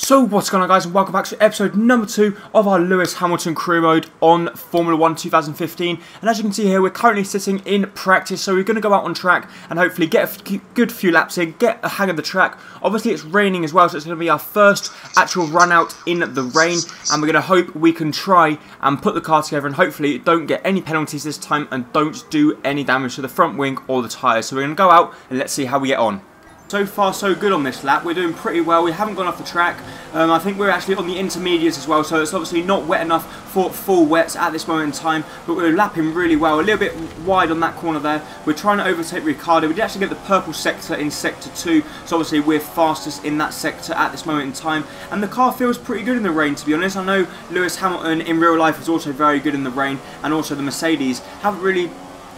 So what's going on, guys, and welcome back to episode number 2 of our Lewis Hamilton career mode on Formula 1 2015. And as you can see here, we're currently sitting in practice, so we're going to go out on track and hopefully get a good few laps in, get a hang of the track. Obviously it's raining as well, so it's going to be our first actual run out in the rain, and we're going to hope we can try and put the car together and hopefully don't get any penalties this time and don't do any damage to the front wing or the tyres. So we're going to go out and let's see how we get on. So far so good on this lap, we're doing pretty well, we haven't gone off the track. I think we're actually on the intermediates as well, so it's obviously not wet enough for full wets at this moment in time, but we're lapping really well, a little bit wide on that corner there. We're trying to overtake Ricardo. We did actually get the purple sector in sector 2, so obviously we're fastest in that sector at this moment in time, and the car feels pretty good in the rain, to be honest. I know Lewis Hamilton in real life is also very good in the rain, and also the Mercedes haven't really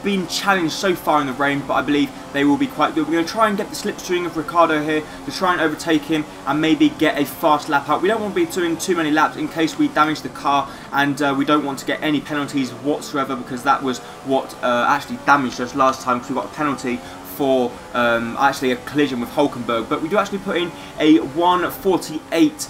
been challenged so far in the rain, but I believe they will be quite good. We're going to try and get the slipstream of Ricardo here to try and overtake him and maybe get a fast lap out. We don't want to be doing too many laps in case we damage the car, and we don't want to get any penalties whatsoever, because that was what actually damaged us last time, because we got a penalty for actually a collision with Hulkenberg. But we do actually put in a 1:48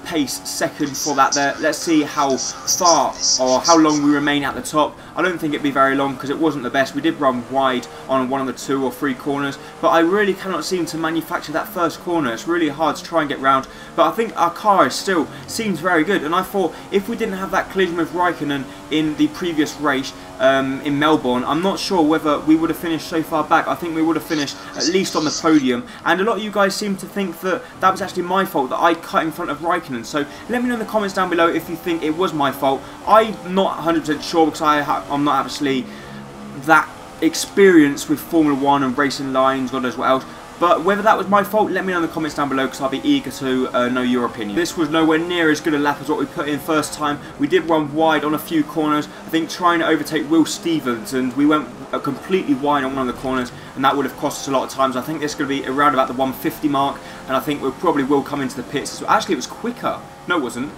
pace second for that there. Let's see how far or how long we remain at the top. I don't think it'd be very long because it wasn't the best. We did run wide on one of the 2 or 3 corners, but I really cannot seem to manufacture that first corner. It's really hard to try and get round, but I think our car still seems very good, and I thought if we didn't have that collision with Raikkonen in the previous race in Melbourne, I'm not sure whether we would have finished so far back. I think we would have finished at least on the podium, and a lot of you guys seem to think that that was actually my fault, that I cut in front of Raikkonen. So let me know in the comments down below if you think it was my fault. I'm not 100% sure, because I'm not actually that experienced with Formula 1 and racing lines, God knows what else. But whether that was my fault, let me know in the comments down below, because I'll be eager to know your opinion. This was nowhere near as good a lap as what we put in first time. We did run wide on a few corners, I think trying to overtake Will Stevens, and we went completely wide on one of the corners, and that would have cost us a lot of times. I think this is going to be around about the 150 mark, and I think we probably will come into the pits. So actually it was quicker. No, it wasn't.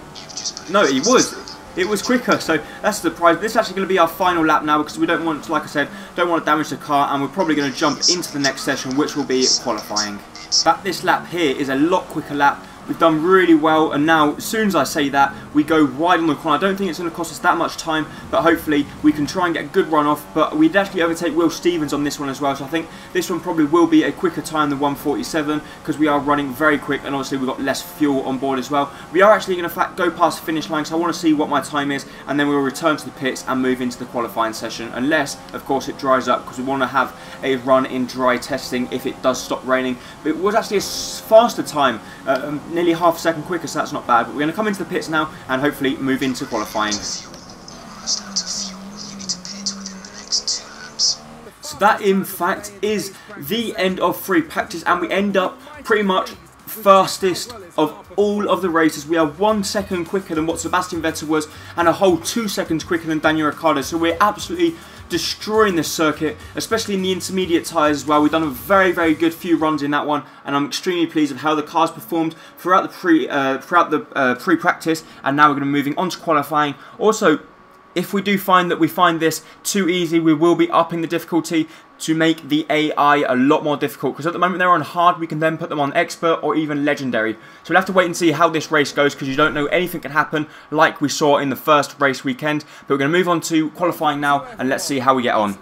No, it was. It was quicker, so that's the prize. This is actually going to be our final lap now, because we don't want to, like I said, don't want to damage the car, and we're probably going to jump into the next session, which will be qualifying. But this lap here is a lot quicker lap. We've done really well, and now as soon as I say that, we go wide on the corner. I don't think it's going to cost us that much time, but hopefully we can try and get a good run off. But we'd actually overtake Will Stevens on this one as well, so I think this one probably will be a quicker time than 1:47, because we are running very quick, and obviously we've got less fuel on board as well. We are actually going to go past the finish line, so I want to see what my time is, and then we'll return to the pits and move into the qualifying session, unless of course it dries up, because we want to have a run in dry testing if it does stop raining. But it was actually a faster time, nearly half a second quicker, so that's not bad. But we're going to come into the pits now and hopefully move into qualifying. So that in fact is the end of free practice, and we end up pretty much fastest of all of the races. We are 1 second quicker than what Sebastian Vettel was, and a whole 2 seconds quicker than Daniel Ricciardo. So we're absolutely destroying this circuit, especially in the intermediate tyres as well. We've done a very, very good few runs in that one, and I'm extremely pleased with how the cars performed throughout the pre-practice, and now we're going to be moving on to qualifying. Also, if we do find that we find this too easy, we will be upping the difficulty to make the AI a lot more difficult, because at the moment they're on hard. We can then put them on expert or even legendary. So we'll have to wait and see how this race goes, because you don't know, anything can happen like we saw in the first race weekend. But we're going to move on to qualifying now, and let's see how we get on.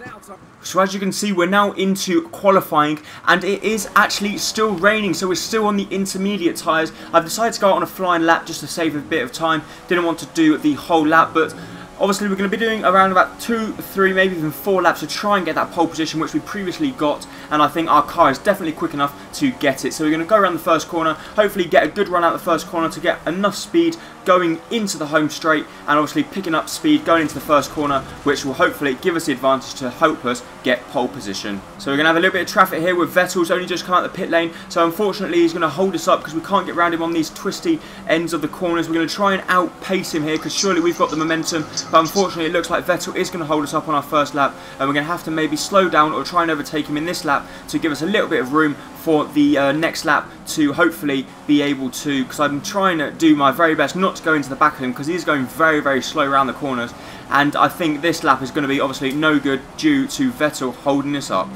So as you can see, we're now into qualifying, and it is actually still raining, so we're still on the intermediate tyres. I've decided to go out on a flying lap just to save a bit of time. Didn't want to do the whole lap, but obviously we're going to be doing around about 2, 3, maybe even 4 laps to try and get that pole position, which we previously got, and I think our car is definitely quick enough to get it. So we're going to go around the first corner, hopefully get a good run out the first corner to get enough speed going into the home straight, and obviously picking up speed going into the first corner, which will hopefully give us the advantage to help us get pole position. So we're going to have a little bit of traffic here with Vettel's only just come out the pit lane, so unfortunately he's going to hold us up because we can't get around him on these twisty ends of the corners. We're going to try and outpace him here, because surely we've got the momentum, but unfortunately it looks like Vettel is going to hold us up on our first lap, and we're going to have to maybe slow down or try and overtake him in this lap to give us a little bit of room for the next lap to hopefully be able to, because I'm trying to do my very best not to go into the back of him, because he's going very, very slow around the corners, and I think this lap is going to be obviously no good due to Vettel holding us up.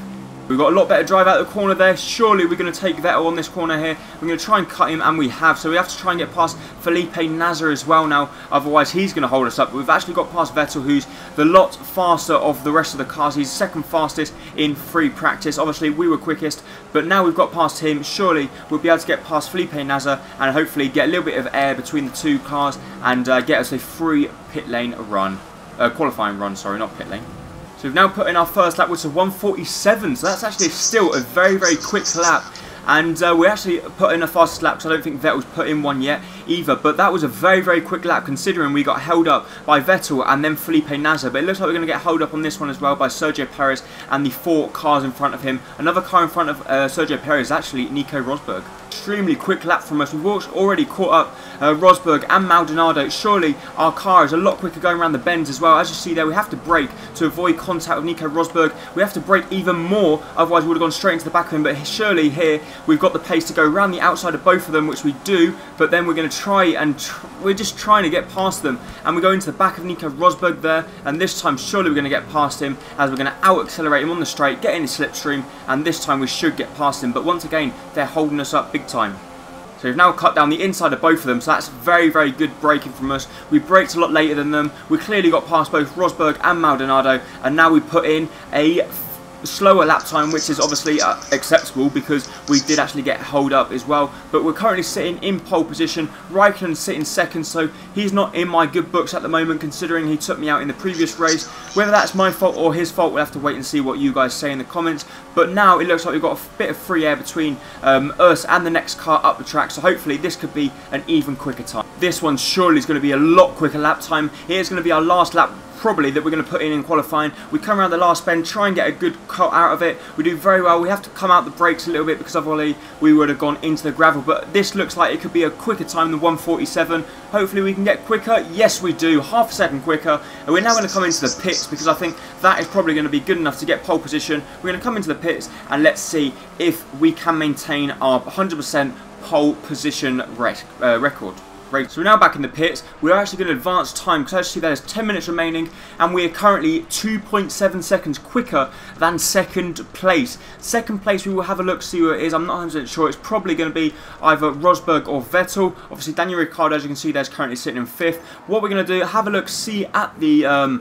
We've got a lot better drive out of the corner there. Surely we're going to take Vettel on this corner here. We're going to try and cut him, and we have. So we have to try and get past Felipe Nasr as well now. Otherwise, he's going to hold us up. But we've actually got past Vettel, who's the lot faster of the rest of the cars. He's second fastest in free practice. Obviously, we were quickest. But now we've got past him. Surely we'll be able to get past Felipe Nasr and hopefully get a little bit of air between the two cars and get us a free pit lane run. Qualifying run, sorry, not pit lane. So we've now put in our first lap, which is 1:47, so that's actually still a very, very quick lap. And we actually put in a fastest lap, because I don't think Vettel's put in one yet either. But that was a very, very quick lap, considering we got held up by Vettel and then Felipe Nasr. But it looks like we're going to get held up on this one as well by Sergio Perez and the 4 cars in front of him. Another car in front of Sergio Perez is actually Nico Rosberg. Extremely quick lap from us. We've already caught up Rosberg and Maldonado. Surely our car is a lot quicker going around the bends as well. As you see there, we have to brake to avoid contact with Nico Rosberg. We have to brake even more, otherwise we would have gone straight into the back of him. But surely here we've got the pace to go around the outside of both of them, which we do. But then we're going to try and we're just trying to get past them, and we go into the back of Nico Rosberg there. And this time surely we're going to get past him, as we're going to out accelerate him on the straight, get in his slipstream, and this time we should get past him. But once again, they're holding us up big time. So we've now cut down the inside of both of them, so that's very, very good braking from us. We braked a lot later than them. We clearly got past both Rosberg and Maldonado, and now we put in a slower lap time, which is obviously acceptable because we did actually get held up as well. But we're currently sitting in pole position. Raikkonen's sitting second, so he's not in my good books at the moment, considering he took me out in the previous race. Whether that's my fault or his fault, we'll have to wait and see what you guys say in the comments. But now it looks like we've got a bit of free air between us and the next car up the track, so hopefully this could be an even quicker time. This one surely is going to be a lot quicker lap time. Here's going to be our last lap probably that we're going to put in qualifying. We come around the last bend, try and get a good cut out of it. We do very well. We have to come out the brakes a little bit because otherwise we would have gone into the gravel. But this looks like it could be a quicker time than 1:47. Hopefully we can get quicker. Yes, we do. Half a second quicker. And we're now going to come into the pits because I think that is probably going to be good enough to get pole position. We're going to come into the pits and let's see if we can maintain our 100% pole position record. Right, so we're now back in the pits. We're actually going to advance time because as you see there's 10 minutes remaining and we're currently 2.7 seconds quicker than second place. Second place, we will have a look, see who it is. I'm not 100% sure. It's probably going to be either Rosberg or Vettel. Obviously Daniel Ricciardo, as you can see, there's currently sitting in 5th. What we're going to do, have a look, see at the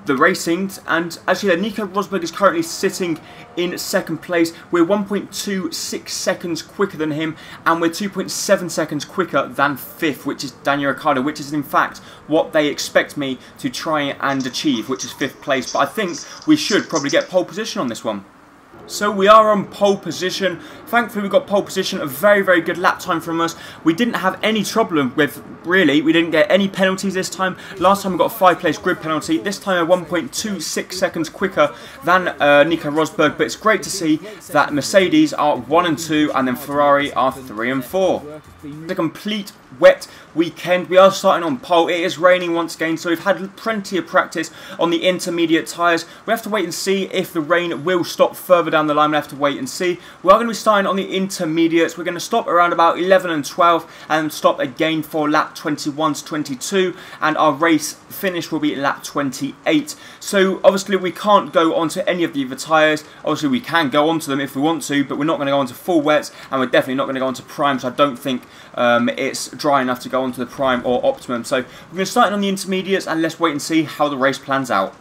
racings, and actually Nico Rosberg is currently sitting in second place. We're 1.26 seconds quicker than him, and we're 2.7 seconds quicker than 5th, which is Daniel Ricciardo, which is in fact what they expect me to try and achieve, which is 5th place. But I think we should probably get pole position on this one. So we are on pole position. Thankfully we got pole position, a very, very good lap time from us. We didn't have any trouble with, really, we didn't get any penalties this time. Last time we got a 5-place grid penalty. This time we're 1.26 seconds quicker than Nico Rosberg. But it's great to see that Mercedes are 1 and 2 and then Ferrari are 3 and 4. The complete wet weekend. We are starting on pole. It is raining once again, so we've had plenty of practice on the intermediate tyres. We have to wait and see if the rain will stop further down the line. We have to wait and see. We are going to be starting on the intermediates. We're going to stop around about 11 and 12 and stop again for lap 21 to 22, and our race finish will be lap 28. So obviously we can't go onto any of the other tyres. Obviously we can go onto them if we want to, but we're not going to go onto full wets, and we're definitely not going to go onto primes. I don't think it's dry enough to go onto the prime or optimum. So we're going to start on the intermediates and let's wait and see how the race plans out.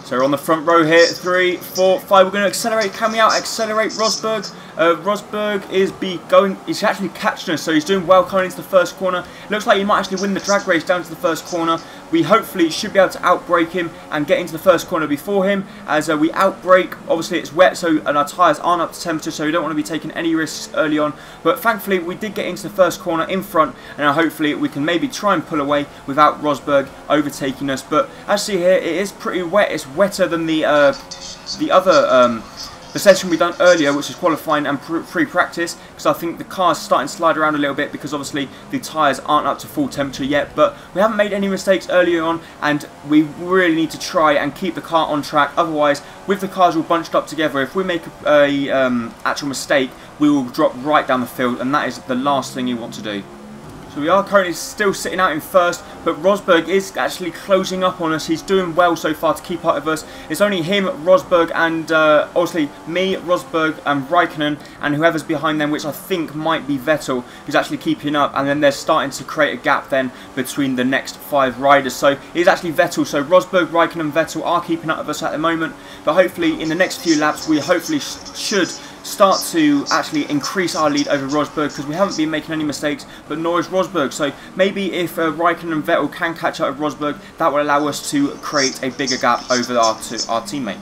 So we're on the front row here, 3, 4, 5. We're going to accelerate. Can we out accelerate Rosberg? Rosberg is he's actually catching us, so he's doing well coming into the first corner. Looks like he might actually win the drag race down to the first corner. We hopefully should be able to outbrake him and get into the first corner before him. As we outbrake, obviously it's wet, and our tyres aren't up to temperature, so we don't want to be taking any risks early on. But thankfully we did get into the first corner in front, and hopefully we can maybe try and pull away without Rosberg overtaking us. But as you see here, it is pretty wet. It's wetter than the other the session we done earlier, which is qualifying and free practice, because I think the car's starting to slide around a little bit because obviously the tyres aren't up to full temperature yet. But we haven't made any mistakes earlier on, and we really need to try and keep the car on track. Otherwise, with the cars all bunched up together, if we make a actual mistake, we will drop right down the field, and that is the last thing you want to do. So we are currently still sitting out in first, but Rosberg is actually closing up on us. He's doing well so far to keep up with us. It's only him, Rosberg, and obviously me, Rosberg, and Raikkonen, and whoever's behind them, which I think might be Vettel, who's actually keeping up. And then they're starting to create a gap then between the next 5 riders. So it is actually Vettel. So Rosberg, Raikkonen, and Vettel are keeping up with us at the moment. But hopefully in the next few laps, we hopefully should start to actually increase our lead over Rosberg, because we haven't been making any mistakes, but nor is Rosberg. So maybe if Raikkonen and Vettel can catch up with Rosberg, that will allow us to create a bigger gap over our teammate.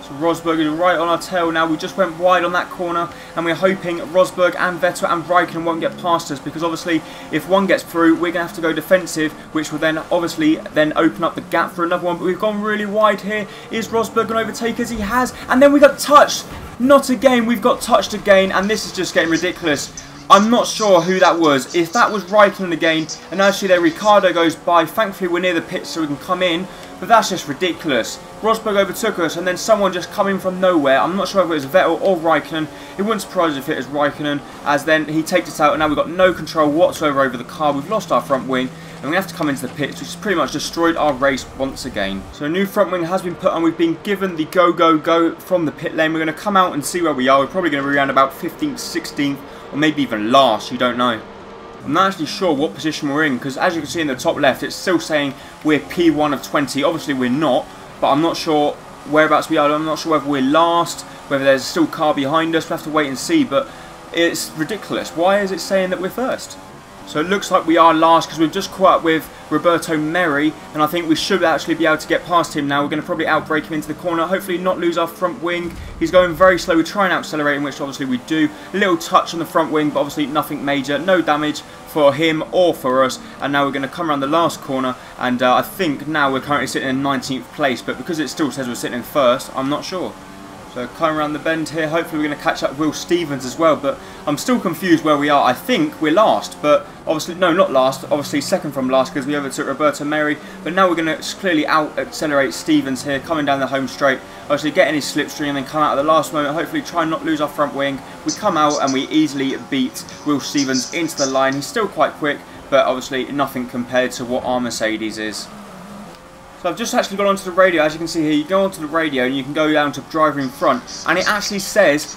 So Rosberg is right on our tail now. We just went wide on that corner, and we're hoping Rosberg and Vettel and Raikkonen won't get past us, because obviously if one gets through, we're going to have to go defensive, which will then obviously open up the gap for another one. But we've gone really wide here. Is Rosberg going to overtake us? He has, and then we got touched. Not again. We've got touched again, and this is just getting ridiculous. I'm not sure who that was. If that was Raikkonen again, and actually there Ricardo goes by. Thankfully we're near the pits so we can come in, but that's just ridiculous. Rosberg overtook us, and then someone just coming from nowhere. I'm not sure if it was Vettel or Raikkonen. It wouldn't surprise us if it was Raikkonen, as then he takes us out, and now we've got no control whatsoever over the car. We've lost our front wing, and we have to come into the pits, which has pretty much destroyed our race once again. So a new front wing has been put on. We've been given the go, go, go from the pit lane. We're going to come out and see where we are. We're probably going to be around about 15th, 16th, or maybe even last, you don't know. I'm not actually sure what position we're in, because as you can see in the top left, it's still saying we're P1 of 20. Obviously we're not, but I'm not sure whereabouts we are. I'm not sure whether we're last, whether there's still a car behind us. We'll have to wait and see, but it's ridiculous. Why is it saying that we're first? So it looks like we are last, because we've just caught up with Roberto Merri, and I think we should actually be able to get past him now. We're going to probably outbrake him into the corner, hopefully not lose our front wing. He's going very slow. We try and accelerate him, which obviously we do. A little touch on the front wing, but obviously nothing major. No damage for him or for us. And now we're going to come around the last corner, and I think now we're currently sitting in 19th place, but because it still says we're sitting in first, I'm not sure. So coming around the bend here, hopefully we're going to catch up with Will Stevens as well, but I'm still confused where we are. I think we're last, but obviously, no, not last, obviously second from last, because we overtook Roberto Merri, but now we're going to clearly out-accelerate Stevens here, coming down the home straight, obviously getting his slipstream and then come out at the last moment, hopefully try and not lose our front wing. We come out and we easily beat Will Stevens into the line. He's still quite quick, but obviously nothing compared to what our Mercedes is. So I've just actually gone onto the radio. As you can see here, you go onto the radio and you can go down to driver in front, and it actually says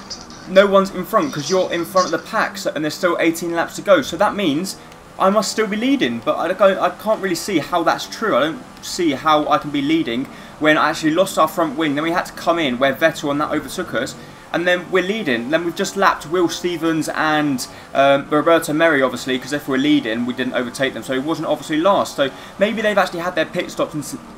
no one's in front because you're in front of the pack, and there's still 18 laps to go. So that means I must still be leading, but I can't really see how that's true. I don't see how I can be leading when I actually lost our front wing. Then we had to come in where Vettel and that overtook us, and then we're leading. Then we've just lapped Will Stevens and Roberto Merri, obviously, because if we're leading, we didn't overtake them, so it wasn't obviously last. So maybe they've actually had their pit stops,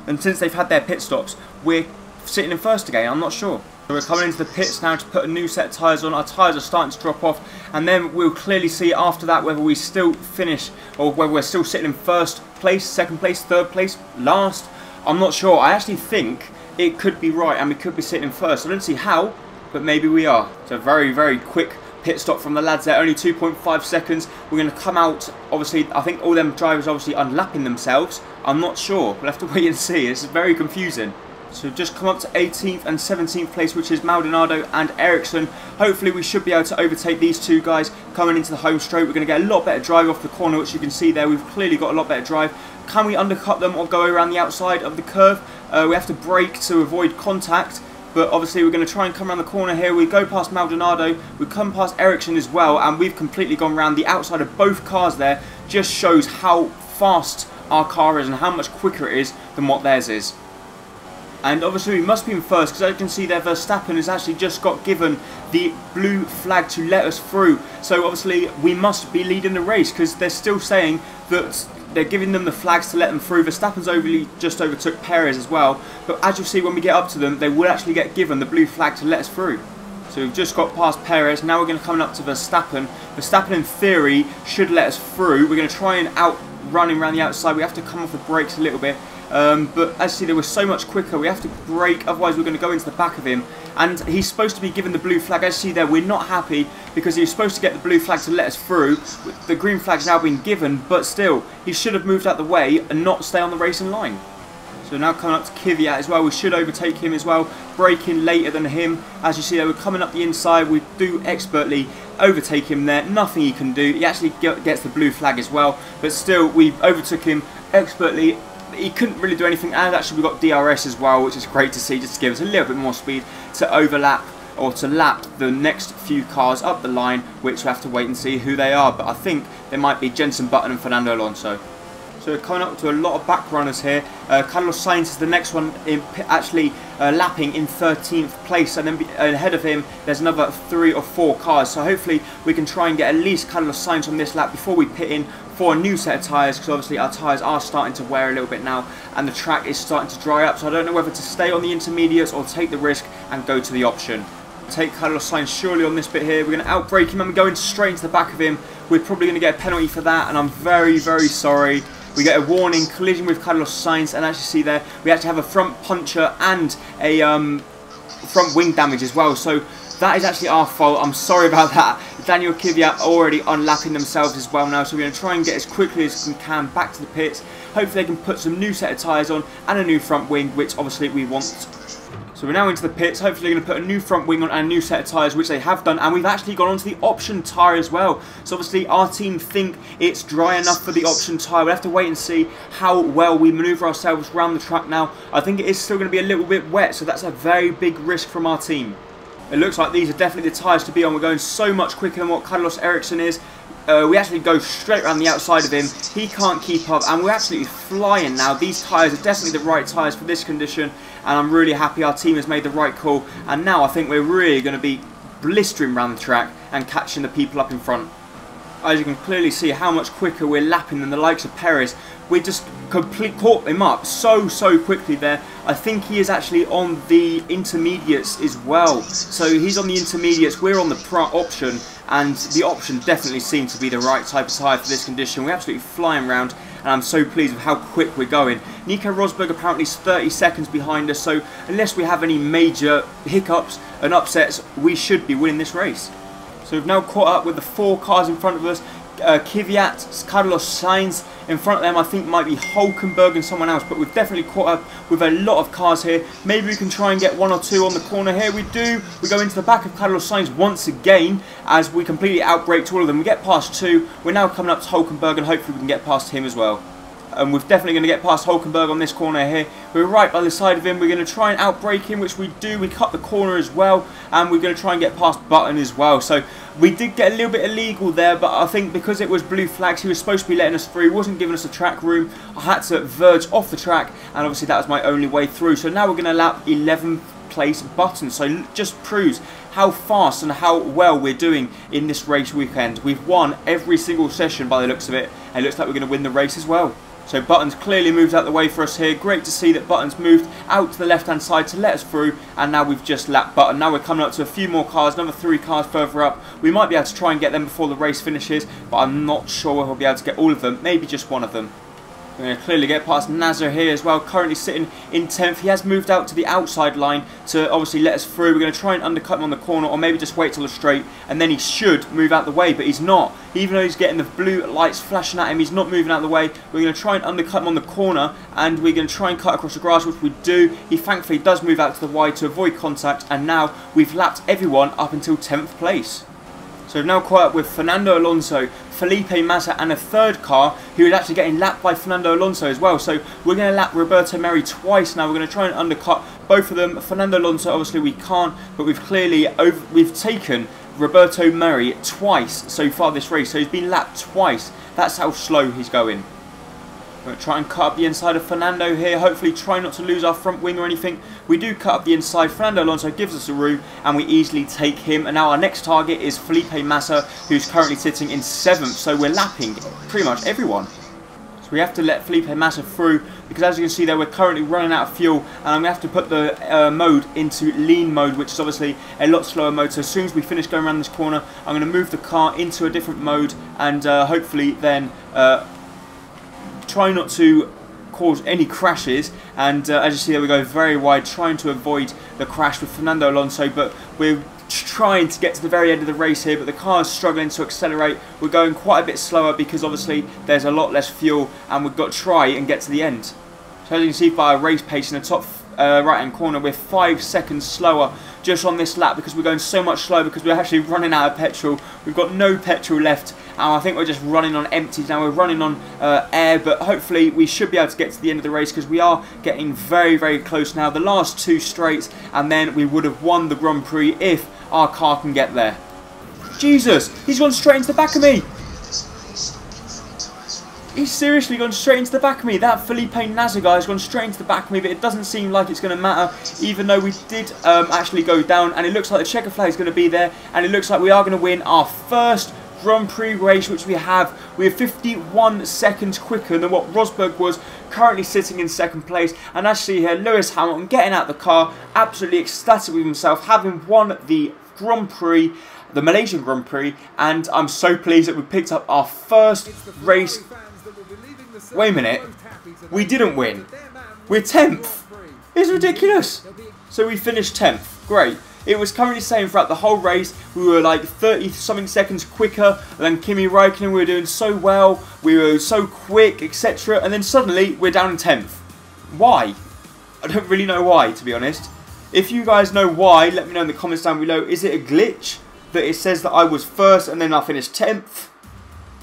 and since they've had their pit stops, we're sitting in first again. I'm not sure. So we're coming into the pits now to put a new set of tyres on. Our tyres are starting to drop off, and then we'll clearly see after that whether we still finish or whether we're still sitting in first place, second place, third place, last. I'm not sure. I actually think it could be right, and we could be sitting in first. I don't see how, but maybe we are. So very, very quick pit stop from the lads there, only 2.5 seconds. We're going to come out, obviously, I think all them drivers obviously unlapping themselves. I'm not sure. We'll have to wait and see. It's very confusing. So just come up to 18th and 17th place, which is Maldonado and Ericsson. Hopefully we should be able to overtake these two guys coming into the home straight. We're going to get a lot better drive off the corner, which you can see there. We've clearly got a lot better drive. Can we undercut them or go around the outside of the curve? We have to brake to avoid contact. But obviously we're going to try and come around the corner here. We go past Maldonado, we come past Ericsson as well, and we've completely gone around the outside of both cars there. Just shows how fast our car is and how much quicker it is than what theirs is. And obviously we must be in first, because as you can see there, Verstappen has actually just got given the blue flag to let us through. So obviously we must be leading the race, because they're still saying that they're giving them the flags to let them through. Verstappen's just overtook Perez as well. But as you'll see when we get up to them, they will actually get given the blue flag to let us through. So we've just got past Perez. Now we're going to come up to Verstappen. Verstappen in theory should let us through. We're going to try and outrun him around the outside. We have to come off the brakes a little bit. But as you see, they were so much quicker. We have to brake, otherwise we're going to go into the back of him. And he's supposed to be given the blue flag. As you see there, we're not happy because he was supposed to get the blue flag to let us through. The green flag's now been given, but still, he should have moved out the way and not stay on the racing line. So now coming up to Kvyat as well, we should overtake him as well, braking later than him. As you see there, we're coming up the inside, we do expertly overtake him there, nothing he can do. He actually gets the blue flag as well, but still we overtook him expertly. He couldn't really do anything, and actually we got DRS as well, which is great to see, just to give us a little bit more speed to overlap or to lap the next few cars up the line, which we have to wait and see who they are. But I think they might be Jenson Button and Fernando Alonso. So we're coming up to a lot of back runners here. Carlos Sainz is the next one, actually lapping in 13th place, and then ahead of him there's another 3 or 4 cars. So hopefully we can try and get at least Carlos Sainz on this lap before we pit in for a new set of tyres, because obviously our tyres are starting to wear a little bit now and the track is starting to dry up. So I don't know whether to stay on the intermediates or take the risk and go to the option. Take Carlos Sainz surely on this bit here. We're going to outbrake him and we're going straight into the back of him. We're probably going to get a penalty for that, and I'm very, very sorry. We get a warning, collision with Carlos Sainz, and as you see there, we actually have a front puncher and a front wing damage as well. So that is actually our fault. I'm sorry about that. Daniel Kvyat already unlapping themselves as well now, so we're going to try and get as quickly as we can back to the pits. Hopefully they can put some new set of tyres on and a new front wing, which obviously we want. So we're now into the pits. Hopefully they're going to put a new front wing on and a new set of tyres, which they have done, and we've actually gone onto the option tyre as well. So obviously our team think it's dry enough for the option tyre. We'll have to wait and see how well we manoeuvre ourselves around the track now. I think it is still going to be a little bit wet, so that's a very big risk from our team. It looks like these are definitely the tyres to be on. We're going so much quicker than what Carlos Ericsson is. We actually go straight around the outside of him. He can't keep up, and we're absolutely flying now. These tyres are definitely the right tyres for this condition, and I'm really happy our team has made the right call. And now I think we're really going to be blistering around the track and catching the people up in front. As you can clearly see how much quicker we're lapping than the likes of Perez. We just caught him up so quickly there. I think he is actually on the intermediates as well. So he's on the intermediates, we're on the option, and the option definitely seemed to be the right type of tyre for this condition. We're absolutely flying around, and I'm so pleased with how quick we're going. Nico Rosberg apparently is 30 seconds behind us, so unless we have any major hiccups and upsets, we should be winning this race. So we've now caught up with the 4 cars in front of us. Kvyat, Carlos Sainz. In front of them I think might be Hulkenberg and someone else, but we've definitely caught up with a lot of cars here. Maybe we can try and get 1 or 2 on the corner here. We do. We go into the back of Carlos Sainz once again as we completely outbraked all of them. We get past 2. We're now coming up to Hulkenberg, and hopefully we can get past him as well. And we're definitely going to get past Hulkenberg on this corner here. We're right by the side of him. We're going to try and outbrake him, which we do. We cut the corner as well, and we're going to try and get past Button as well. So we did get a little bit illegal there, but I think because it was blue flags, he was supposed to be letting us through. He wasn't giving us a track room. I had to verge off the track, and obviously that was my only way through. So now we're going to lap 11th place Button. So just proves how fast and how well we're doing in this race weekend. We've won every single session by the looks of it, and it looks like we're going to win the race as well. So Button's clearly moved out the way for us here. Great to see that Button's moved out to the left hand side to let us through, and now we've just lapped Button. Now we're coming up to a few more cars, another 3 cars further up. We might be able to try and get them before the race finishes, but I'm not sure we'll be able to get all of them, maybe just one of them. We're going to clearly get past Nasser here as well, currently sitting in 10th. He has moved out to the outside line to obviously let us through. We're going to try and undercut him on the corner, or maybe just wait till the straight, and then he should move out the way, but he's not. Even though he's getting the blue lights flashing at him, he's not moving out the way. We're going to try and undercut him on the corner, and we're going to try and cut across the grass, which we do. He thankfully does move out to the wide to avoid contact, and now we've lapped everyone up until 10th place. So we've now caught up with Fernando Alonso, Felipe Massa, and a 3rd car who is actually getting lapped by Fernando Alonso as well. So we're going to lap Roberto Merhi twice now. We're going to try and undercut both of them. Fernando Alonso, obviously we can't, but we've taken Roberto Merhi twice so far this race. So he's been lapped twice. That's how slow he's going. We're going to try and cut up the inside of Fernando here. Hopefully try not to lose our front wing or anything. We do cut up the inside. Fernando Alonso gives us a room, and we easily take him. And now our next target is Felipe Massa, who's currently sitting in 7th. So we're lapping pretty much everyone. So we have to let Felipe Massa through, because as you can see there, we're currently running out of fuel. And I'm going to have to put the mode into lean mode, which is obviously a lot slower mode. So as soon as we finish going around this corner, I'm going to move the car into a different mode, and hopefully then try not to cause any crashes. And as you see there, we go very wide, trying to avoid the crash with Fernando Alonso, but we're trying to get to the very end of the race here, but the car is struggling to accelerate. We're going quite a bit slower because obviously there's a lot less fuel, and we've got to try and get to the end. So as you can see by our race pace in the top right hand corner, we're 5 seconds slower just on this lap because we're going so much slower because we're actually running out of petrol. We've got no petrol left, and I think we're just running on empties now. We're running on air, but hopefully we should be able to get to the end of the race because we are getting very, very close now. The last 2 straights, and then we would have won the Grand Prix if our car can get there. Jesus, he's gone straight into the back of me. He's seriously gone straight into the back of me. That Felipe Nasr guy has gone straight into the back of me, but it doesn't seem like it's going to matter, even though we did actually go down, and it looks like the checker flag is going to be there, and it looks like we are going to win our first Grand Prix race, which we have. We're 51 seconds quicker than what Rosberg was, currently sitting in 2nd place. And as you see here, Lewis Hamilton getting out of the car, absolutely ecstatic with himself, having won the Grand Prix, the Malaysian Grand Prix, and I'm so pleased that we picked up our first race. Wait a minute, we didn't win. We're 10th. It's ridiculous. So we finished 10th. Great. It was currently saying throughout the whole race we were like 30 something seconds quicker than Kimi Räikkönen. We were doing so well, we were so quick, etc. And then suddenly we're down in 10th. Why? I don't really know why, to be honest. If you guys know why, let me know in the comments down below. Is it a glitch that it says that I was first and then I finished 10th?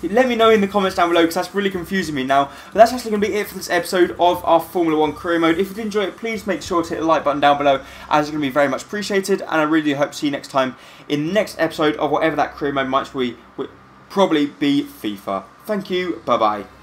Let me know in the comments down below because that's really confusing me now. But that's actually going to be it for this episode of our Formula 1 career mode. If you did enjoy it, please make sure to hit the like button down below, as it's going to be very much appreciated. And I really do hope to see you next time in the next episode of whatever that career mode might be. Probably be FIFA. Thank you. Bye bye.